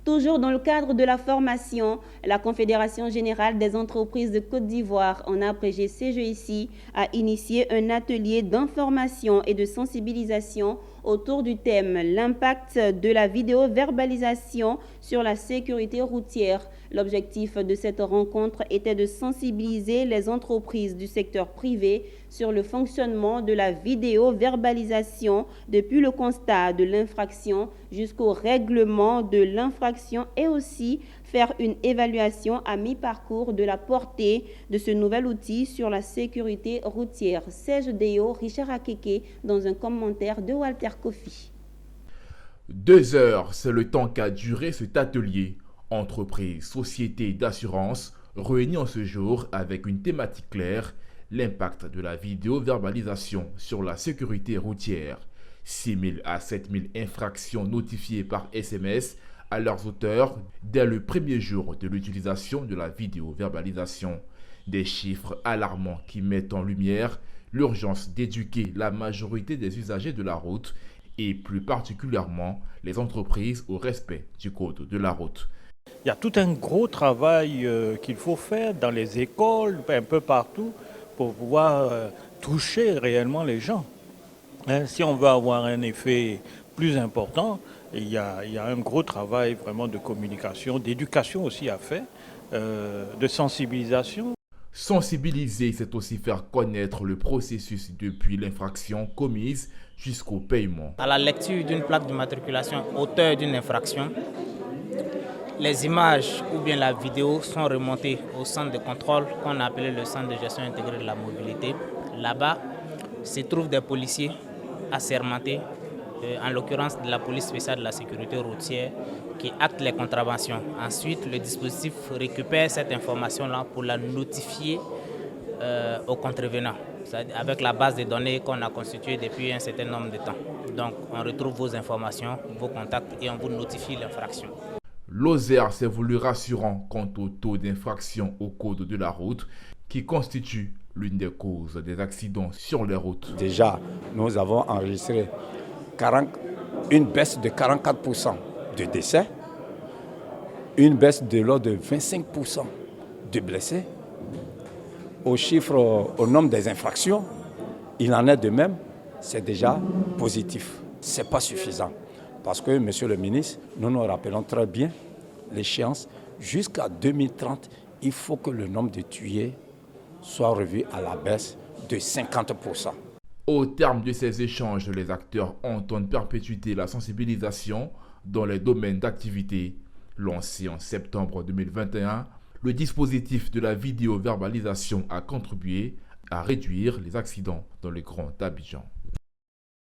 Toujours dans le cadre de la formation, la Confédération générale des entreprises de Côte d'Ivoire, en abrégé CGIC, a initié un atelier d'information et de sensibilisation autour du thème « L'impact de la vidéo-verbalisation sur la sécurité routière ». L'objectif de cette rencontre était de sensibiliser les entreprises du secteur privé sur le fonctionnement de la vidéo-verbalisation depuis le constat de l'infraction jusqu'au règlement de l'infraction et aussi faire une évaluation à mi-parcours de la portée de ce nouvel outil sur la sécurité routière. Serge Déo, Richard Akeke, dans un commentaire de Walter Kofi. 2 heures, c'est le temps qu'a duré cet atelier. Entreprises, sociétés d'assurance réunies en ce jour avec une thématique claire, l'impact de la vidéo-verbalisation sur la sécurité routière. 6 000 à 7 000 infractions notifiées par SMS à leurs auteurs dès le premier jour de l'utilisation de la vidéo-verbalisation. Des chiffres alarmants qui mettent en lumière l'urgence d'éduquer la majorité des usagers de la route et plus particulièrement les entreprises au respect du code de la route. Il y a tout un gros travail qu'il faut faire dans les écoles, un peu partout, pour pouvoir toucher réellement les gens. Si on veut avoir un effet plus important, il y a un gros travail vraiment de communication, d'éducation aussi à faire, de sensibilisation. Sensibiliser, c'est aussi faire connaître le processus depuis l'infraction commise jusqu'au paiement. À la lecture d'une plaque d'immatriculation, auteur d'une infraction, les images ou bien la vidéo sont remontées au centre de contrôle qu'on a appelé le centre de gestion intégrée de la mobilité. Là-bas se trouvent des policiers assermentés, en l'occurrence de la police spéciale de la sécurité routière, qui acte les contraventions. Ensuite, le dispositif récupère cette information-là pour la notifier aux contrevenants, avec la base de données qu'on a constituée depuis un certain nombre de temps. Donc, on retrouve vos informations, vos contacts et on vous notifie l'infraction. Lozère s'est voulu rassurant quant au taux d'infraction au code de la route qui constitue l'une des causes des accidents sur les routes. Déjà, nous avons enregistré une baisse de 44% de décès, une baisse de l'ordre de 25% de blessés. Au nombre des infractions, il en est de même, c'est déjà positif. Ce n'est pas suffisant. Parce que, monsieur le ministre, nous nous rappelons très bien l'échéance. Jusqu'à 2030, il faut que le nombre de tués soit revu à la baisse de 50%. Au terme de ces échanges, les acteurs entendent perpétuer la sensibilisation dans les domaines d'activité. Lancé en septembre 2021, le dispositif de la vidéo-verbalisation a contribué à réduire les accidents dans le Grand Abidjan.